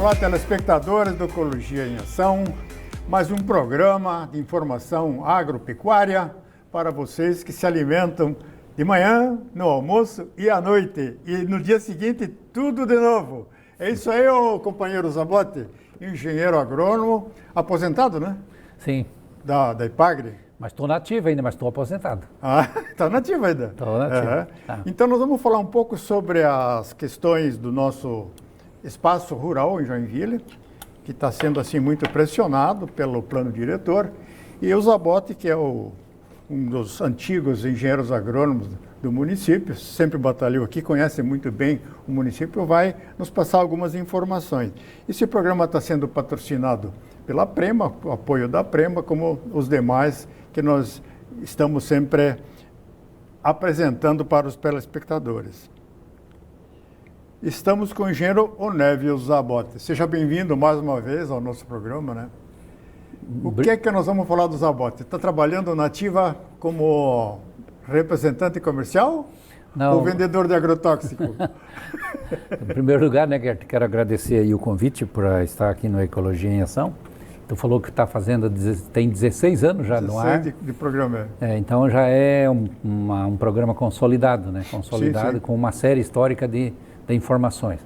Olá, telespectadores do Ecologia em Ação, mais um programa de informação agropecuária para vocês que se alimentam de manhã, no almoço e à noite. E no dia seguinte, tudo de novo. É isso aí, ô companheiro Zabotti, engenheiro agrônomo, aposentado, né? Sim. Da Ipagre. Mas estou nativo ainda, mas estou aposentado. Ah, está nativo ainda? Estou nativo. Tá. Então nós vamos falar um pouco sobre as questões do nosso espaço rural em Joinville, que está sendo assim muito pressionado pelo plano diretor. E o Zabotti, que é um dos antigos engenheiros agrônomos do município, sempre batalhou aqui, conhece muito bem o município, vai nos passar algumas informações. Esse programa está sendo patrocinado pela Prema, o apoio da Prema, como os demais que nós estamos sempre apresentando para os telespectadores. Estamos com o engenheiro Onésio Zabotti. Seja bem-vindo mais uma vez ao nosso programa, né? O que é que nós vamos falar do Zabotti? Está trabalhando na ativa como representante comercial? Não. Ou vendedor de agrotóxico? Em primeiro lugar, né, Gert, quero agradecer aí o convite para estar aqui no Ecologia em Ação. Tu falou que está fazendo, tem 16 anos já no ar. De programa. Então já é um programa consolidado, né? Consolidado, sim. Com uma série histórica de informações.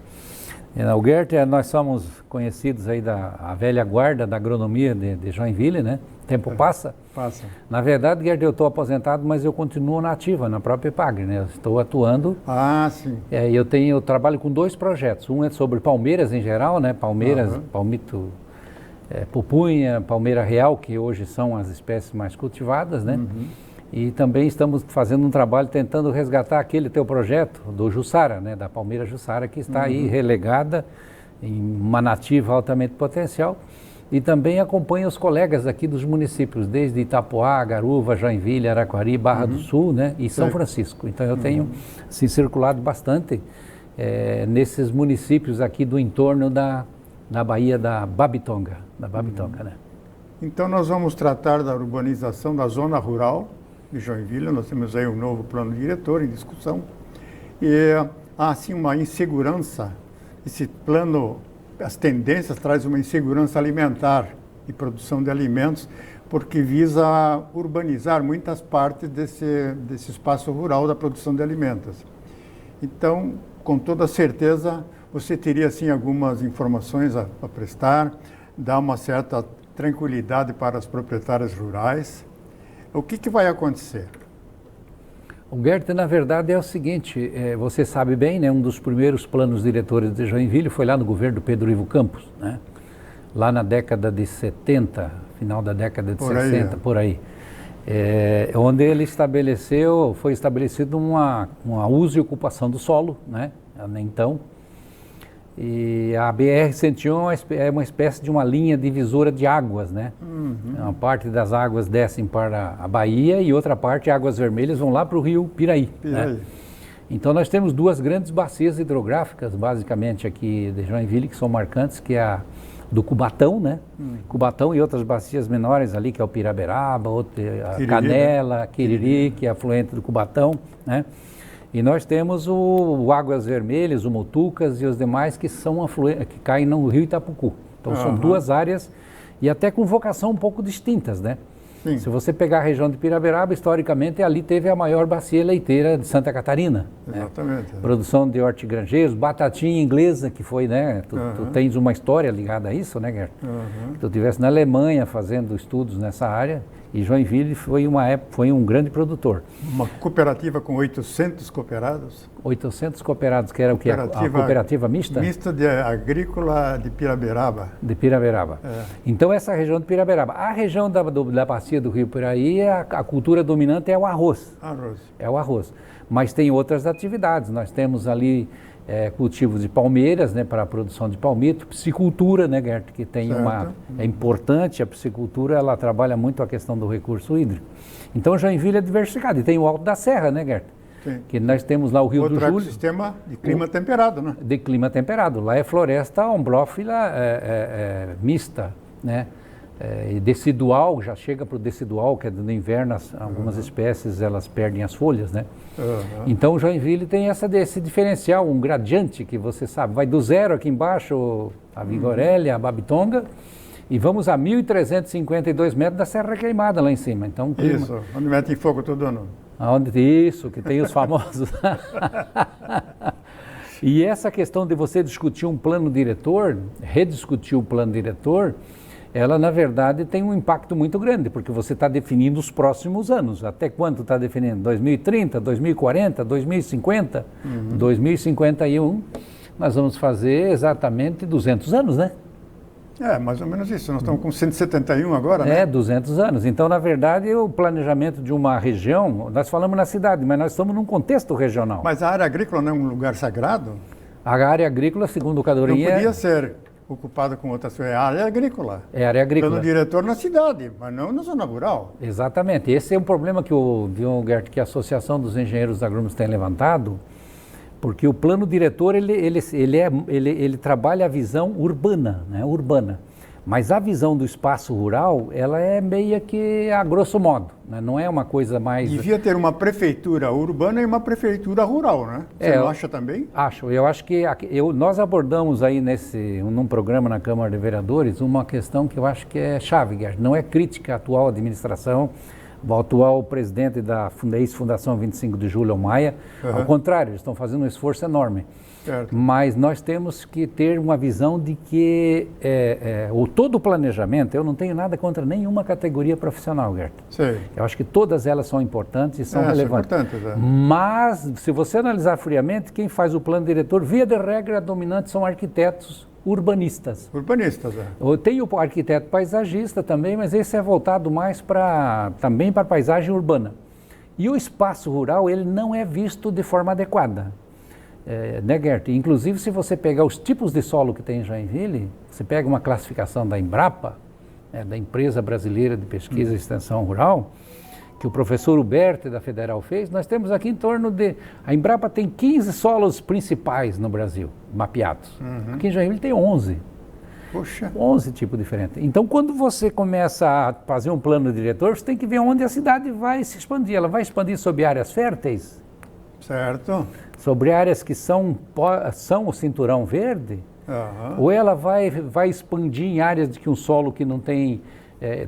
O Gert, nós somos conhecidos aí da velha guarda da agronomia de Joinville, né? O tempo passa. Passa. Na verdade, Gert, eu estou aposentado, mas eu continuo na ativa, na própria Ipagre, né? Eu estou atuando. Ah, sim. Eu trabalho com dois projetos. Um é sobre palmeiras em geral, né? Palmeiras, palmito, pupunha, palmeira real, que hoje são as espécies mais cultivadas, né? Uhum. E também estamos fazendo um trabalho tentando resgatar aquele teu projeto do Jussara, né? Da palmeira Jussara, que está aí relegada em uma nativa altamente potencial. E também acompanha os colegas aqui dos municípios, desde Itapoá, Garuva, Joinville, Araquari, Barra do Sul, né? E São Francisco. Então eu tenho assim, circulado bastante nesses municípios aqui do entorno da Baía da Babitonga, né? Então nós vamos tratar da urbanização da zona rural de Joinville. Nós temos aí um novo plano diretor em discussão. E há assim uma insegurança, esse plano, as tendências traz uma insegurança alimentar e produção de alimentos, porque visa urbanizar muitas partes desse espaço rural da produção de alimentos. Então, com toda certeza, você teria assim algumas informações a prestar, dar uma certa tranquilidade para as proprietárias rurais. O que vai acontecer? O Gert, na verdade, é o seguinte, você sabe bem, né, um dos primeiros planos diretores de Joinville foi lá no governo do Pedro Ivo Campos, né? Lá na década de 70, final da década de 60, por aí. Onde ele foi estabelecido uma uso e ocupação do solo, né? Então, e a BR-101 é uma espécie de uma linha divisora de águas, né? Uma parte das águas descem para a Bahia e outra parte, águas vermelhas, vão lá para o rio Piraí. Né? Então nós temos duas grandes bacias hidrográficas, basicamente aqui de Joinville, que são marcantes, que é a do Cubatão, né? Cubatão e outras bacias menores ali, que é o Piraberaba, a Canela, Quiriri, que é afluente do Cubatão, né? E nós temos o Águas Vermelhas, o Mutucas e os demais que são que caem no rio Itapucu. Então são duas áreas e até com vocação um pouco distintas, né? Sim. Se você pegar a região de Piraberaba, historicamente ali teve a maior bacia leiteira de Santa Catarina. Exatamente. Né? Produção de hortigranjeiros, batatinha inglesa, que foi, né? Tu tens uma história ligada a isso, né, Gert? Que tu estivesse na Alemanha fazendo estudos nessa área. E Joinville foi um grande produtor. Uma cooperativa com 800 cooperados? 800 cooperados, que era o que? A cooperativa mista? Mista de agrícola de Piraberaba. De Piraberaba. Então essa região de Piraberaba. A região da bacia do rio Piraí, a cultura dominante é o arroz. É o arroz. Mas tem outras atividades. Nós temos ali cultivos de palmeiras, né, para a produção de palmito, piscicultura, né, Gert, que tem é importante, a piscicultura, ela trabalha muito a questão do recurso hídrico. Então Joinville é diversificado, e tem o Alto da Serra, né, Gert? Sim. Que nós temos lá o Rio do Júlio. Outro sistema de clima temperado, né? De clima temperado, lá é floresta ombrófila mista, né? E decidual, já chega para o decidual, que é no inverno, algumas espécies elas perdem as folhas, né? Então o Joinville tem esse diferencial, um gradiente que você sabe, vai do zero aqui embaixo, a Vigorélia, a Babitonga, e vamos a 1.352 metros da Serra Queimada lá em cima. Então, isso, onde metem fogo todo ano. Isso, que tem os famosos. E essa questão de você discutir um plano diretor, rediscutir o plano diretor, ela na verdade tem um impacto muito grande, porque você está definindo os próximos anos. Até quanto está definindo? 2030, 2040, 2050, 2051, nós vamos fazer exatamente 200 anos, né? Mais ou menos isso. Nós estamos com 171 agora, né? 200 anos. Então, na verdade, o planejamento de uma região, nós falamos na cidade, mas nós estamos num contexto regional. Mas a área agrícola não é um lugar sagrado? A área agrícola, segundo o Cadorim, não podia ser ocupada com outras coisas. É área agrícola. É área agrícola. Pelo diretor na cidade, mas não na zona rural. Exatamente. Esse é um problema que que a Associação dos Engenheiros Agrônomos tem levantado, porque o plano diretor ele trabalha a visão urbana, né? Urbana. Mas a visão do espaço rural, ela é meio que a grosso modo, né? Não é uma coisa mais... Devia ter uma prefeitura urbana e uma prefeitura rural, né? Você não acha também? Acho. Eu acho que nós abordamos aí num programa na Câmara de Vereadores uma questão que eu acho que é chave, Gert. Não é crítica à atual administração, o atual presidente da ex-Fundação 25 de Julho, Maia. Ao contrário, eles estão fazendo um esforço enorme. Certo. Mas nós temos que ter uma visão de que todo o planejamento, eu não tenho nada contra nenhuma categoria profissional, Gert. Sim. Eu acho que todas elas são importantes e são relevantes. São importantes, Mas, se você analisar friamente, quem faz o plano diretor, via de regra, dominante são arquitetos urbanistas. Urbanistas, Tem o arquiteto paisagista também, mas esse é voltado mais também para a paisagem urbana. E o espaço rural, ele não é visto de forma adequada. Né, Gert? Inclusive, se você pegar os tipos de solo que tem em Joinville, você pega uma classificação da Embrapa, da Empresa Brasileira de Pesquisa e Extensão Rural, que o professor Huberto da Federal fez, nós temos aqui em torno de... A Embrapa tem 15 solos principais no Brasil, mapeados. Aqui em Joinville tem 11. Poxa. 11 tipos diferentes. Então, quando você começa a fazer um plano diretor, você tem que ver onde a cidade vai se expandir. Ela vai expandir sobre áreas férteis? Certo. Sobre áreas que são o cinturão verde? Ou ela vai expandir em áreas de que um solo que não tem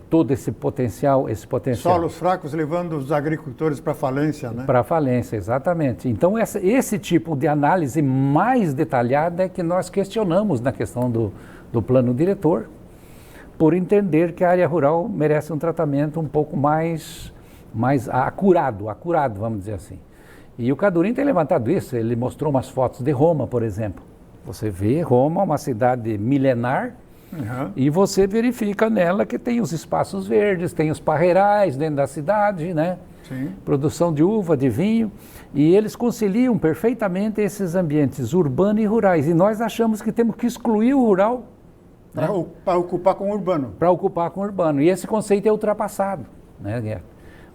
todo esse potencial? Solos fracos levando os agricultores para a falência, né? Para a falência, exatamente. Então, esse tipo de análise mais detalhada é que nós questionamos na questão do plano diretor, por entender que a área rural merece um tratamento um pouco mais acurado, vamos dizer assim. E o Cadorim tem levantado isso, ele mostrou umas fotos de Roma, por exemplo. Você vê Roma, uma cidade milenar, e você verifica nela que tem os espaços verdes, tem os parreirais dentro da cidade, né? Sim. Produção de uva, de vinho, e eles conciliam perfeitamente esses ambientes urbanos e rurais. E nós achamos que temos que excluir o rural, né? Para ocupar com o urbano. Para ocupar com o urbano. E esse conceito é ultrapassado, né, Guerra?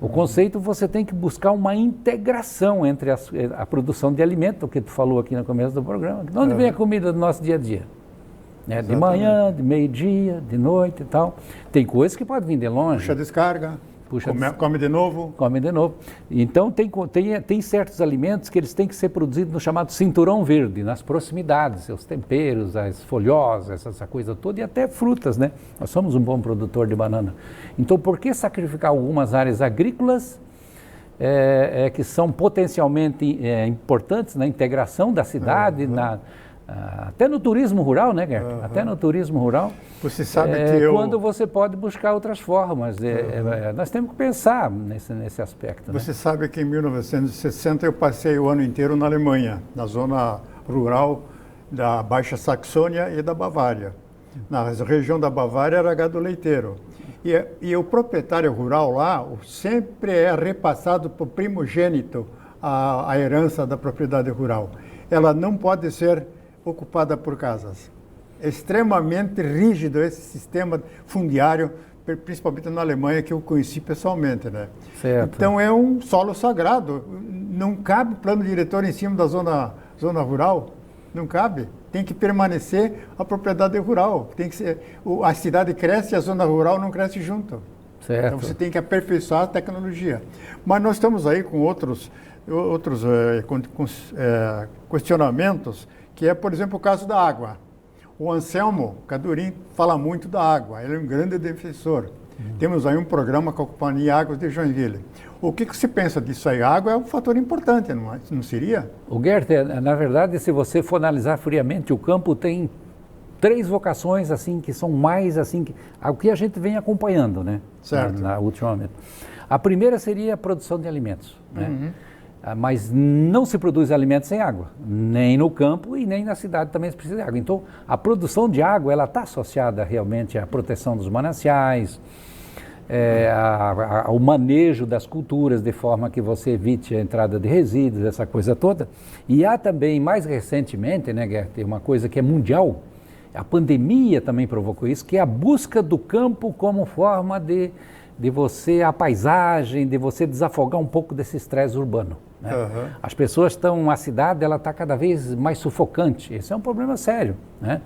O conceito, você tem que buscar uma integração entre a produção de alimento, o que tu falou aqui no começo do programa. De onde vem a comida do nosso dia a dia? De manhã, de meio-dia, de noite e tal. Tem coisas que podem vir de longe. Puxa descarga, come de novo. Come de novo. Então, tem certos alimentos que eles têm que ser produzidos no chamado cinturão verde, nas proximidades, os temperos, as folhosas, essa coisa toda, e até frutas, né? Nós somos um bom produtor de banana. Então, por que sacrificar algumas áreas agrícolas que são potencialmente importantes na integração da cidade, até no turismo rural, né, Gert? Até no turismo rural. Você sabe que quando você pode buscar outras formas. Nós temos que pensar nesse aspecto. Você sabe que em 1960 eu passei o ano inteiro na Alemanha, na zona rural da Baixa Saxônia e da Bavária. Na região da Bavária era gado leiteiro. E o proprietário rural lá sempre é repassado por primogênito a herança da propriedade rural. Ela não pode ser ocupada por casas. É extremamente rígido esse sistema fundiário, principalmente na Alemanha, que eu conheci pessoalmente, né? Certo. Então é um solo sagrado. Não cabe plano diretor em cima da zona rural. Não cabe. Tem que permanecer a propriedade rural. Tem que ser, a cidade cresce e a zona rural não cresce junto. Certo. Então você tem que aperfeiçoar a tecnologia. Mas nós estamos aí com outros questionamentos, que é, por exemplo, o caso da água. O Anselmo Cadurim fala muito da água, ele é um grande defensor. Temos aí um programa com a Companhia Águas de Joinville. O que você pensa disso aí? A água é um fator importante, não seria? O Gert, na verdade, se você for analisar friamente, o campo tem 3 vocações assim que são mais assim o que a gente vem acompanhando, né? Certo. Ultimamente. A primeira seria a produção de alimentos, né? Mas não se produz alimentos sem água, nem no campo e nem na cidade também se precisa de água. Então, a produção de água, ela está associada realmente à proteção dos mananciais, ao manejo das culturas, de forma que você evite a entrada de resíduos, essa coisa toda. E há também, mais recentemente, né, Gert, uma coisa que é mundial, a pandemia também provocou isso, que é a busca do campo como forma de você, a paisagem, de você desafogar um pouco desse estresse urbano. Né? As pessoas a cidade ela está cada vez mais sufocante, esse é um problema sério, né?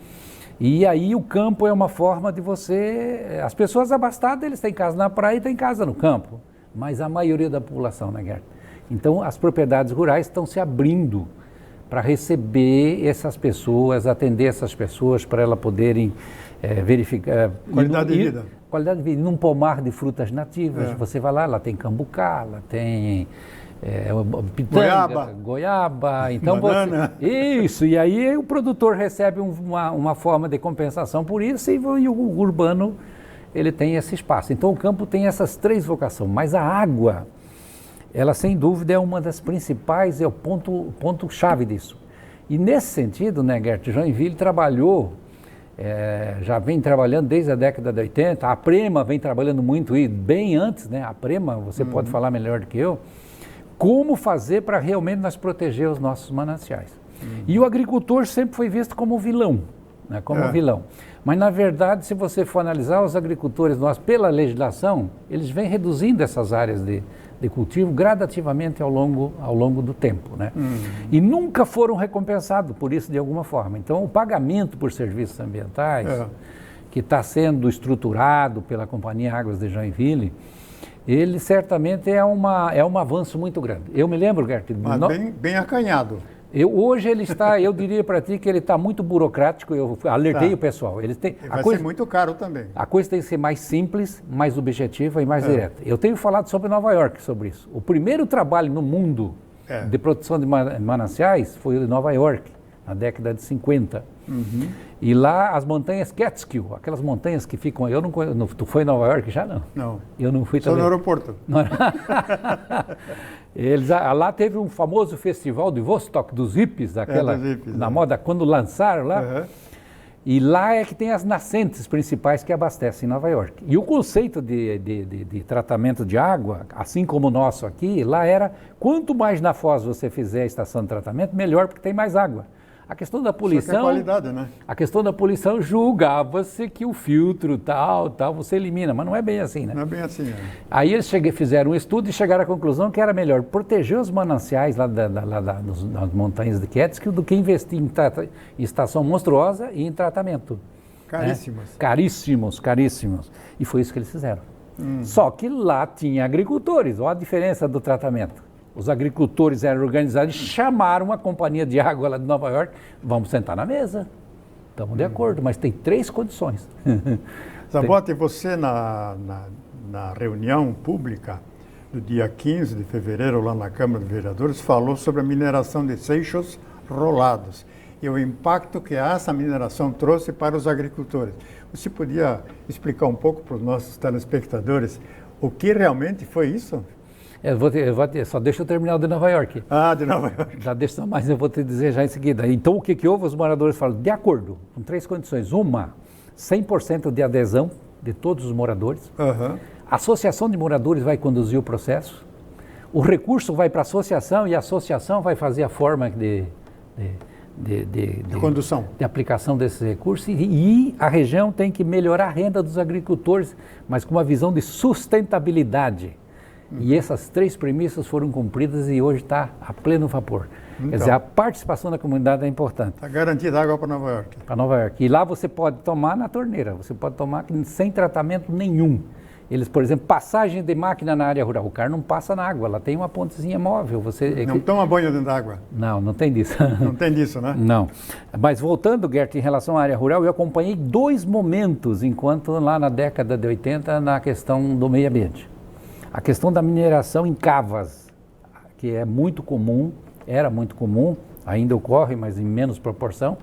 E aí o campo é uma forma de você, as pessoas abastadas, eles têm casa na praia e têm casa no campo, mas a maioria da população, né, Gert? Então as propriedades rurais estão se abrindo para receber essas pessoas, atender essas pessoas, para elas poderem verificar... Qualidade de vida. Qualidade de vida, num pomar de frutas nativas, você vai lá tem cambucá, lá tem pitanga, goiaba, então banana. Isso, e aí o produtor recebe uma forma de compensação por isso e o urbano ele tem esse espaço. Então o campo tem essas 3 vocações, mas a água, ela sem dúvida é uma das principais, é o ponto-chave disso. E nesse sentido, né, Gert, Joinville trabalhou, já vem trabalhando desde a década de 80, a Prema vem trabalhando muito e bem antes, né, a Prema, você pode falar melhor do que eu, como fazer para realmente nós proteger os nossos mananciais. E o agricultor sempre foi visto como vilão, né, vilão. Mas, na verdade, se você for analisar, os agricultores nossos, pela legislação, eles vêm reduzindo essas áreas de cultivo gradativamente ao longo do tempo, né? E nunca foram recompensados por isso de alguma forma. Então, o pagamento por serviços ambientais, que está sendo estruturado pela Companhia Águas de Joinville, ele certamente é um avanço muito grande. Eu me lembro, Gert... Mas bem acanhado. Hoje ele está, eu diria para ti que ele está muito burocrático, eu alertei o pessoal. Vai ser muito caro também. A coisa tem que ser mais simples, mais objetiva e mais direta. Eu tenho falado sobre Nova York, sobre isso. O primeiro trabalho no mundo de produção de mananciais foi em Nova York, na década de 50. E lá as montanhas Catskill, aquelas montanhas que ficam... Tu foi em Nova York já? Não. Não. Eu não fui também. Só no aeroporto. Lá teve um famoso festival de Vostok, dos hippies, na moda, quando lançaram lá. E lá é que tem as nascentes principais que abastecem Nova York. E o conceito de tratamento de água, assim como o nosso aqui, lá era, quanto mais na foz você fizer a estação de tratamento, melhor, porque tem mais água. A questão da poluição... Só que é qualidade, né? A questão da poluição julgava-se que o filtro tal, você elimina, mas não é bem assim, né? Não é bem assim, né? Aí eles fizeram um estudo e chegaram à conclusão que era melhor proteger os mananciais lá das montanhas de Catskill do que investir em estação monstruosa e em tratamento. Caríssimas. Né? Caríssimos. E foi isso que eles fizeram. Só que lá tinha agricultores, olha a diferença do tratamento. Os agricultores eram organizados e chamaram a companhia de água lá de Nova York, vamos sentar na mesa, estamos de acordo, mas tem 3 condições. Zabotti, você na reunião pública do dia 15 de fevereiro, lá na Câmara de Vereadores, falou sobre a mineração de seixos rolados e o impacto que essa mineração trouxe para os agricultores. Você podia explicar um pouco para os nossos telespectadores o que realmente foi isso? Só deixa eu terminar o de Nova York. De Nova York. Já deixa, mas eu vou te dizer já em seguida. Então, o que houve? Os moradores falam, de acordo, com 3 condições. Uma, 100% de adesão de todos os moradores. A associação de moradores vai conduzir o processo. O recurso vai para a associação e a associação vai fazer a forma de condução, de aplicação desses recursos. E a região tem que melhorar a renda dos agricultores, mas com uma visão de sustentabilidade. E essas 3 premissas foram cumpridas e hoje está a pleno vapor. Então, quer dizer, a participação da comunidade é importante. Está garantida água para Nova York. Para Nova York. E lá você pode tomar na torneira, você pode tomar sem tratamento nenhum. Eles, por exemplo, passagem de máquina na área rural. O cara não passa na água, ela tem uma pontezinha móvel. Você não toma banho dentro da água? Não, não tem disso. Não tem disso, né? Não. Mas voltando, Gert, em relação à área rural, eu acompanhei 2 momentos, enquanto lá na década de 80, na questão do meio ambiente. A questão da mineração em cavas, que é muito comum, era muito comum, ainda ocorre, mas em menos proporção.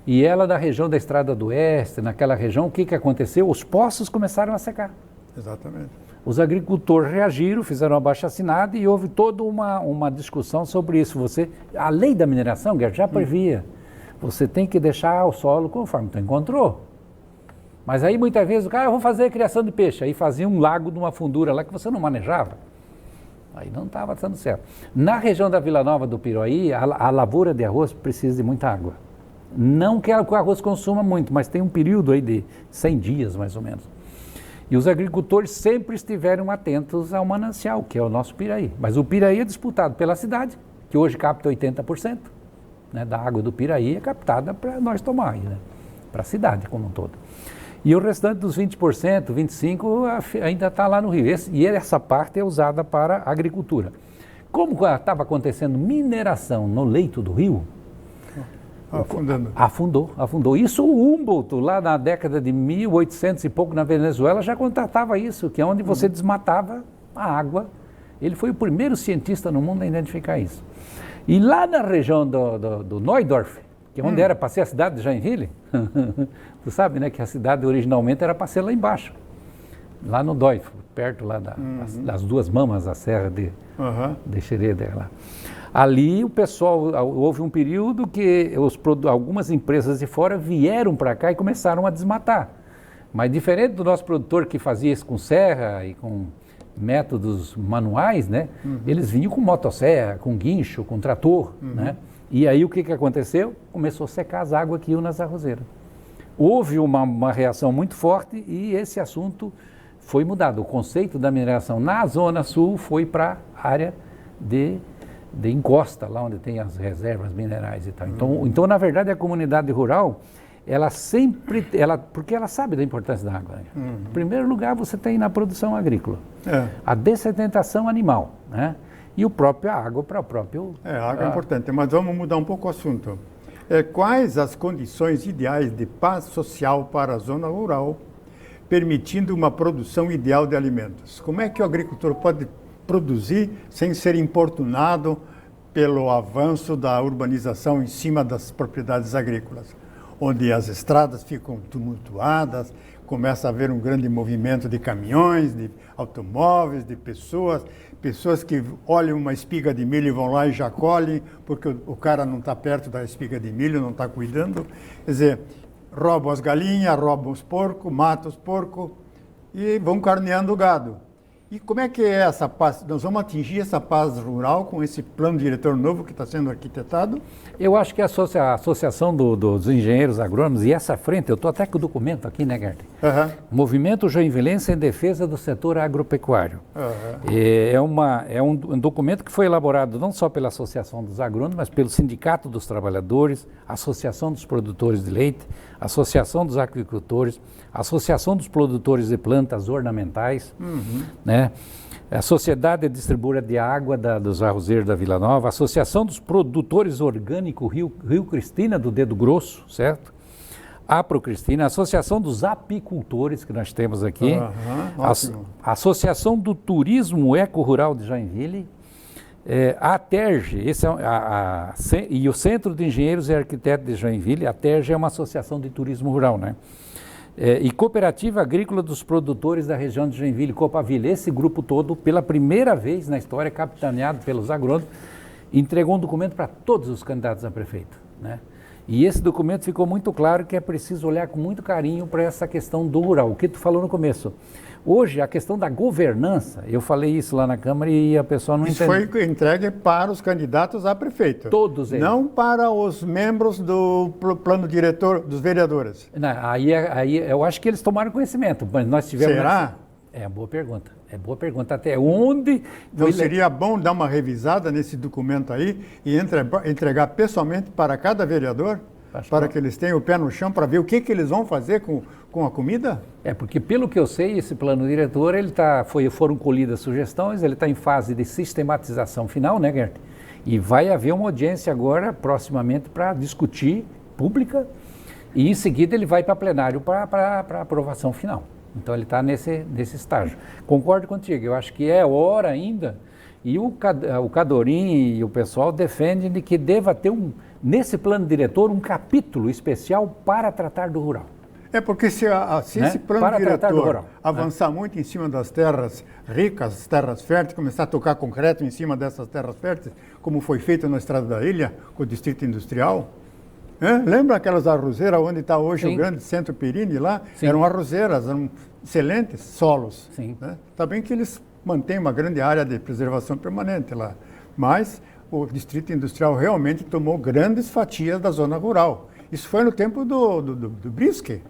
E ela da região da Estrada do Oeste, naquela região, o que aconteceu? Os poços começaram a secar. Exatamente. Os agricultores reagiram, fizeram um abaixo-assinado e houve toda uma discussão sobre isso. A lei da mineração, Gert, já previa. Você tem que deixar o solo conforme tu encontrou. Mas aí muitas vezes o cara, eu vou fazer criação de peixe. Aí fazia um lago de uma fundura lá que você não manejava. Aí não estava dando certo. Na região da Vila Nova do Piroí, a lavoura de arroz precisa de muita água. Não que o arroz consuma muito, mas tem um período aí de 100 dias mais ou menos. E os agricultores sempre estiveram atentos ao manancial, que é o nosso Piraí. Mas o Piraí é disputado pela cidade, que hoje capta 80%, né, da água do Piraí é captada para nós tomar, né, para a cidade como um todo. E o restante dos 20%, 25% ainda está lá no rio. E essa parte é usada para a agricultura. Como estava acontecendo mineração no leito do rio, afundou. Isso o Humboldt, lá na década de 1800 e pouco, na Venezuela, já contratava isso, que é onde você desmatava a água. Ele foi o primeiro cientista no mundo a identificar isso. E lá na região do Neudorf, que é onde era para ser a cidade de Joinville, tu sabe, né, que a cidade originalmente era para ser lá embaixo, lá no Doif, perto lá das 2 mamas, a serra de Xereda lá. Ali o pessoal, houve um período que algumas empresas de fora vieram para cá e começaram a desmatar. Mas diferente do nosso produtor que fazia isso com serra e com métodos manuais, né? Eles vinham com motosserra, com guincho, com trator, né? E aí o que aconteceu? Começou a secar as águas que iam nas arrozeiras. Houve uma reação muito forte e esse assunto foi mudado. O conceito da mineração na Zona Sul foi para a área de encosta, lá onde tem as reservas minerais e tal. Então, na verdade, a comunidade rural, porque ela sabe da importância da água. Né? Em primeiro lugar, você tem na produção agrícola, a dessedentação animal, né? E a própria água para o próprio... a água é importante, mas vamos mudar um pouco o assunto. Quais as condições ideais de paz social para a zona rural, permitindo uma produção ideal de alimentos? Como é que o agricultor pode produzir sem ser importunado pelo avanço da urbanização em cima das propriedades agrícolas, onde as estradas ficam tumultuadas, começa a haver um grande movimento de caminhões, de automóveis, de pessoas que olham uma espiga de milho e vão lá e já colhem, porque o cara não está perto da espiga de milho, não está cuidando. Quer dizer, roubam as galinhas, roubam os porcos, matam os porcos e vão carneando o gado. E como é que é essa paz? Nós vamos atingir essa paz rural com esse plano diretor novo que está sendo arquitetado? Eu acho que a associação dos engenheiros agrônomos, e essa frente, eu estou até com o documento aqui, né, Gert? Movimento Joinvilense em Defesa do Setor Agropecuário. É um documento que foi elaborado não só pela Associação dos Agrônomos, mas pelo Sindicato dos Trabalhadores, Associação dos Produtores de Leite, Associação dos Aquicultores, Associação dos Produtores de Plantas Ornamentais, né? A Sociedade Distribuidora de Água dos Arrozeiros da Vila Nova, a Associação dos Produtores Orgânicos Rio Cristina do Dedo Grosso, certo? A Procristina, a Associação dos Apicultores que nós temos aqui, a Associação do Turismo Eco-Rural de Joinville, a TERJ, e o Centro de Engenheiros e Arquitetos de Joinville. A TERJ é uma associação de turismo rural, né? E Cooperativa Agrícola dos Produtores da região de Joinville, Copaville. Esse grupo todo, pela primeira vez na história, capitaneado pelos agrônomos, entregou um documento para todos os candidatos a prefeito, né? E esse documento ficou muito claro que é preciso olhar com muito carinho para essa questão do rural, o que tu falou no começo. Hoje, a questão da governança, eu falei isso lá na Câmara e a pessoa não entendeu. Isso foi entregue para os candidatos a prefeito. Todos eles. Não para os membros do plano diretor dos vereadores. Não, aí eu acho que eles tomaram conhecimento, mas nós tivemos... Será? É uma boa pergunta. É boa pergunta. Até onde... Então seria bom dar uma revisada nesse documento aí e entregar pessoalmente para cada vereador, para que eles tenham o pé no chão, para ver o que eles vão fazer com a comida? É, porque pelo que eu sei, esse plano diretor, foram colhidas sugestões, ele está em fase de sistematização final, né, Gert? E vai haver uma audiência agora, proximamente, para discutir, pública, e em seguida ele vai para plenário para aprovação final. Então ele está nesse estágio. Concordo contigo, eu acho que é hora ainda, e o Cadorim e o pessoal defendem de que deva ter nesse plano diretor um capítulo especial para tratar do rural. É porque se esse plano diretor avançar muito em cima das terras ricas, terras férteis, começar a tocar concreto em cima dessas terras férteis, como foi feito na Estrada da Ilha, com o Distrito Industrial, lembra aquelas arrozeiras onde está hoje o grande Centro Perini lá? Sim. Eram arrozeiras, eram excelentes solos. Sim. Tá bem que eles mantêm uma grande área de preservação permanente lá, mas o Distrito Industrial realmente tomou grandes fatias da zona rural. Isso foi no tempo do Brisky.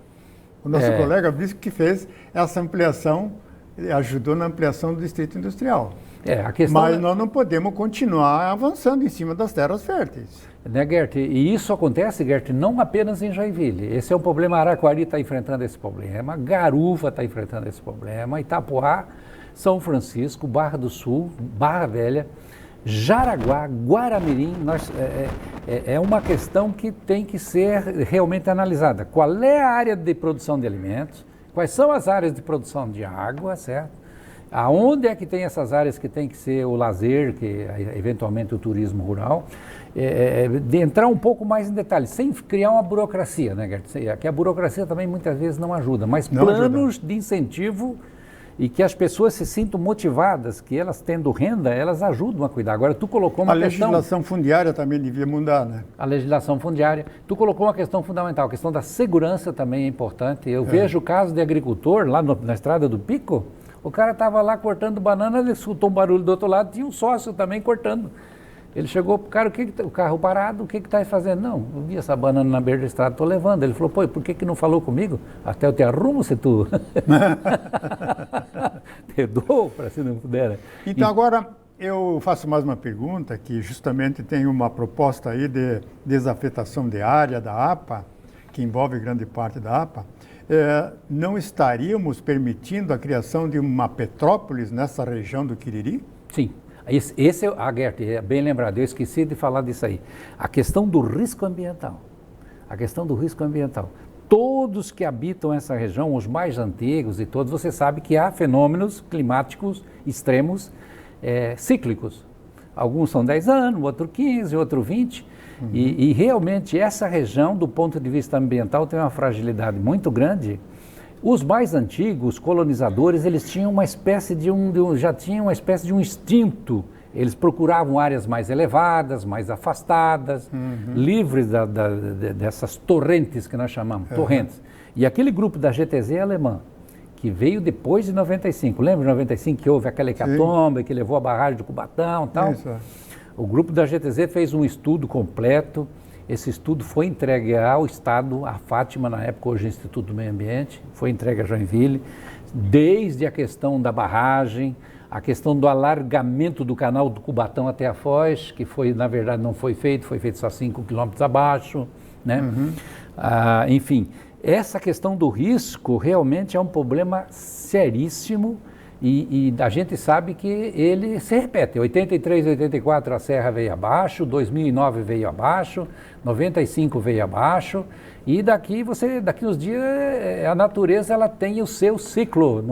O nosso colega Brisky que fez essa ampliação, ajudou na ampliação do Distrito Industrial. Mas nós não podemos continuar avançando em cima das terras férteis. Né, Gert? E isso acontece, Gert, não apenas em Joinville. Esse é um problema, Araquari está enfrentando esse problema, Garuva está enfrentando esse problema, Itapoá, São Francisco, Barra do Sul, Barra Velha, Jaraguá, Guaramirim, é uma questão que tem que ser realmente analisada. Qual é a área de produção de alimentos? Quais são as áreas de produção de água, certo? Aonde é que tem essas áreas que tem que ser o lazer, que eventualmente o turismo rural? De entrar um pouco mais em detalhes, sem criar uma burocracia, né, Gert? Que a burocracia também muitas vezes não ajuda, mas planos de incentivo e que as pessoas se sintam motivadas, que elas tendo renda, elas ajudam a cuidar. Agora, tu colocou uma questão... A legislação fundiária também devia mudar, né? A legislação fundiária. Tu colocou uma questão fundamental, a questão da segurança também é importante. Eu vejo o caso de agricultor lá na Estrada do Pico, o cara estava lá cortando banana, ele escutou um barulho do outro lado, tinha um sócio também cortando. Ele chegou pro cara, o carro parado, o que está fazendo? Não, eu vi essa banana na beira da estrada, estou levando. Ele falou, pô, por que não falou comigo? Até eu te arrumo se tu... te dou para se não puder. Então agora eu faço mais uma pergunta, que justamente tem uma proposta aí de desafetação de área da APA, que envolve grande parte da APA. Não estaríamos permitindo a criação de uma petrópolis nessa região do Quiriri? Sim. Gert, é bem lembrado, eu esqueci de falar disso aí. A questão do risco ambiental. Todos que habitam essa região, os mais antigos e todos, você sabe que há fenômenos climáticos extremos cíclicos. Alguns são 10 anos, outro 15, outro 20. E realmente essa região, do ponto de vista ambiental, tem uma fragilidade muito grande. Os mais antigos colonizadores, eles tinham uma espécie já tinham uma espécie de um instinto. Eles procuravam áreas mais elevadas, mais afastadas, livres dessas torrentes que nós chamamos, torrentes. E aquele grupo da GTZ alemã, que veio depois de 95, lembra de 95 que houve aquela hecatombe, que levou a barragem do Cubatão e tal? Isso. O grupo da GTZ fez um estudo completo. Esse estudo foi entregue ao Estado, à Fátima, na época, hoje Instituto do Meio Ambiente, foi entregue a Joinville, desde a questão da barragem, a questão do alargamento do canal do Cubatão até a Foz, que na verdade não foi feito só 5 quilômetros abaixo, né? Enfim, essa questão do risco realmente é um problema seríssimo. E a gente sabe que ele se repete. 83, 84 a serra veio abaixo, 2009 veio abaixo, 95 veio abaixo, e daqui uns dias a natureza ela tem o seu ciclo,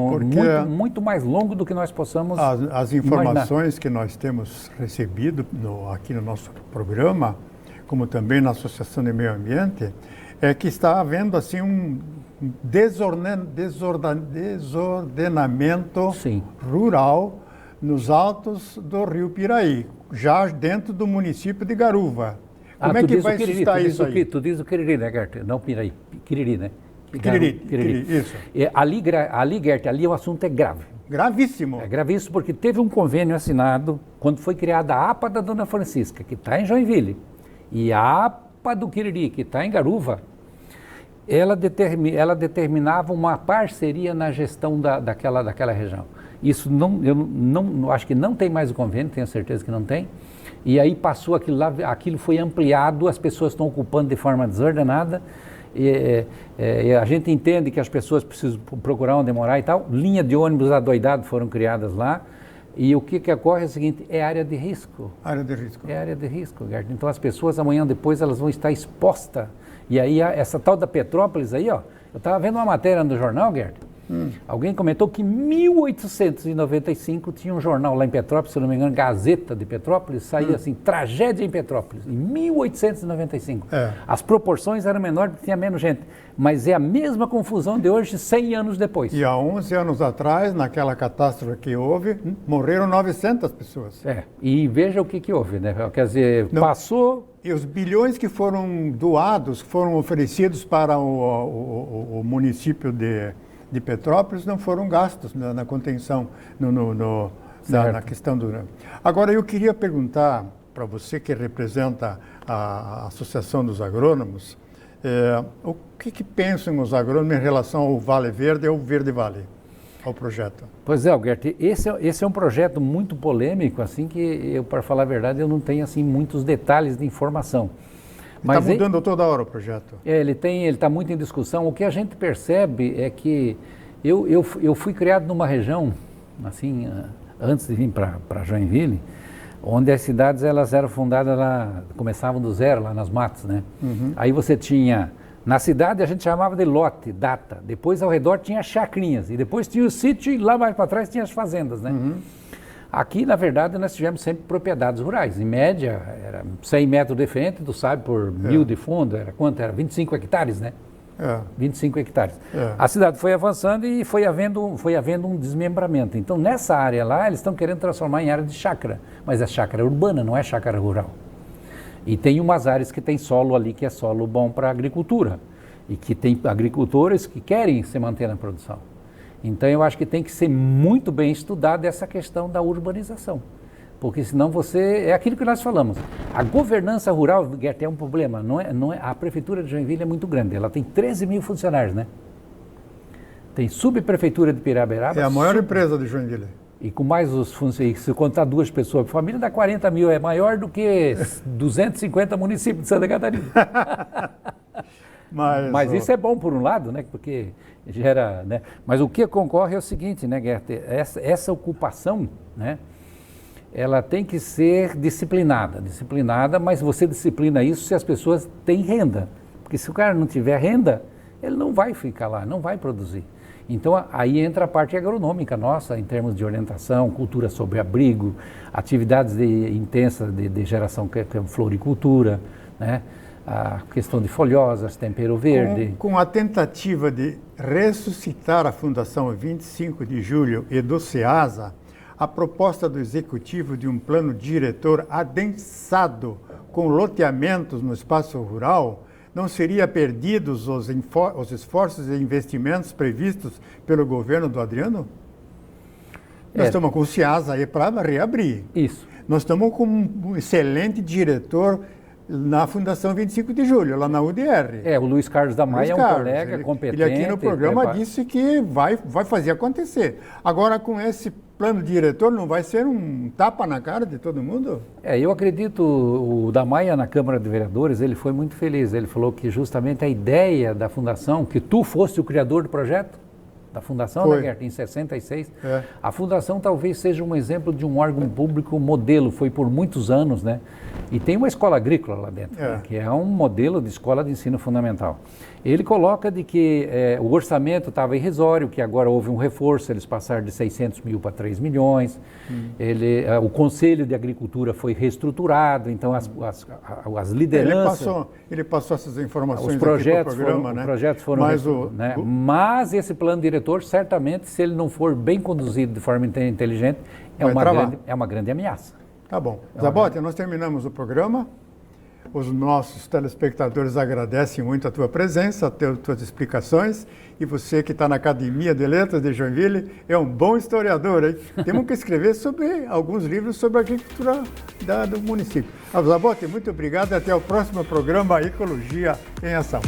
muito mais longo do que nós possamos As informações que nós temos recebido aqui no nosso programa, como também na Associação de Meio Ambiente, é que está havendo assim um desordenamento rural nos altos do rio Piraí, já dentro do município de Garuva. Como é que vai suscitar isso aí? Tu diz o Quiriri, né, Gert? Não Piraí, Quiriri, né? Quiriri, isso. Ali, Gert, ali o assunto é grave. Gravíssimo. É gravíssimo porque teve um convênio assinado quando foi criada a APA da Dona Francisca, que está em Joinville, e a APA do Quiriri, que está em Garuva. ela determinava uma parceria na gestão daquela região. Isso eu acho que não tem mais o convênio, tenho certeza que não tem. E aí passou aquilo lá, aquilo foi ampliado, as pessoas estão ocupando de forma desordenada. A gente entende que as pessoas precisam procurar onde morar e tal. Linha de ônibus adoidado foram criadas lá. E o que ocorre é o seguinte, é área de risco. Área de risco. É área de risco, Gert. Então as pessoas amanhã depois elas vão estar expostas. E aí essa tal da Petrópolis aí, ó, eu estava vendo uma matéria no jornal, Gert. Alguém comentou que em 1895 tinha um jornal lá em Petrópolis, se não me engano, Gazeta de Petrópolis, saía assim, tragédia em Petrópolis, em 1895. As proporções eram menores porque tinha menos gente, mas é a mesma confusão de hoje, 100 anos depois. E há 11 anos atrás, naquela catástrofe que houve, morreram 900 pessoas. E veja o que houve, né? Quer dizer, passou... E os bilhões que foram doados, foram oferecidos para o município de Petrópolis, não foram gastos na contenção, na questão do... Agora, eu queria perguntar para você, que representa a Associação dos Agrônomos, o que pensam os agrônomos em relação ao Vale Verde e ao Verde Vale, ao projeto? Pois é, Gert, esse é um projeto muito polêmico, assim, que eu, para falar a verdade, eu não tenho assim muitos detalhes de informação. Está mudando toda hora o projeto. Ele está muito em discussão. O que a gente percebe é que eu fui criado numa região, assim, antes de vir para Joinville, onde as cidades elas eram fundadas lá, começavam do zero, lá nas matas, né? Aí você tinha, na cidade a gente chamava de lote, data, depois ao redor tinha chacrinhas, e depois tinha o sítio e lá mais para trás tinha as fazendas, né? Aqui, na verdade, nós tivemos sempre propriedades rurais. Em média, era 100 metros de frente, tu sabe, por 1.000 de fundo, era quanto? Era 25 hectares, né? 25 hectares. A cidade foi avançando e foi havendo um desmembramento. Então, nessa área lá, eles estão querendo transformar em área de chácara. Mas é chácara urbana, não é chácara rural. E tem umas áreas que tem solo ali, que é solo bom para agricultura. E que tem agricultores que querem se manter na produção. Então, eu acho que tem que ser muito bem estudada essa questão da urbanização. Porque senão é aquilo que nós falamos. A governança rural, Gert, é um problema. A prefeitura de Joinville é muito grande. Ela tem 13 mil funcionários, né? Tem subprefeitura de Piraberaba. É a maior empresa de Joinville. E com mais os funcionários, se contar 2 pessoas por família, dá 40 mil. É maior do que 250 municípios de Santa Catarina. Mas isso é bom por um lado, né? Porque gera, né? Mas o que concorre é o seguinte, né, Gert? Essa ocupação, né? Ela tem que ser disciplinada, mas você disciplina isso se as pessoas têm renda. Porque se o cara não tiver renda, ele não vai ficar lá, não vai produzir. Então aí entra a parte agronômica nossa, em termos de orientação, cultura sobre abrigo, atividades intensas de geração, que é floricultura, né? A questão de folhosas, tempero verde. Com a tentativa de ressuscitar a Fundação 25 de Julho e do SEASA, a proposta do Executivo de um plano diretor adensado com loteamentos no espaço rural, não seria perdidos os esforços e investimentos previstos pelo governo do Adriano? Nós estamos com o SEASA aí para reabrir. Isso. Nós estamos com um excelente diretor na Fundação 25 de Julho, lá na UDR. O Luiz Carlos da Maia é um colega competente. Ele aqui no programa disse que vai fazer acontecer. Agora, com esse plano diretor, não vai ser um tapa na cara de todo mundo? Eu acredito, o da Maia na Câmara de Vereadores, ele foi muito feliz. Ele falou que justamente a ideia da Fundação, que tu foste o criador do projeto, da Fundação, né, Gert, em 66, a Fundação talvez seja um exemplo de um órgão público modelo, foi por muitos anos, né? E tem uma escola agrícola lá dentro, né, que é um modelo de escola de ensino fundamental. Ele coloca de que o orçamento estava irrisório, que agora houve um reforço, eles passaram de 600 mil para 3 milhões. O Conselho de Agricultura foi reestruturado, então as lideranças... Ele passou essas informações os projetos aqui para o programa, foram, né? Os projetos foram... Mas esse plano diretor, certamente, se ele não for bem conduzido de forma inteligente, é uma grande ameaça. Tá bom. Zabotti, nós terminamos o programa. Os nossos telespectadores agradecem muito a tua presença, as tuas explicações. E você que está na Academia de Letras de Joinville é um bom historiador, hein? Temos que escrever sobre alguns livros sobre a agricultura do município. Zabotti, muito obrigado e até o próximo programa Ecologia em Ação.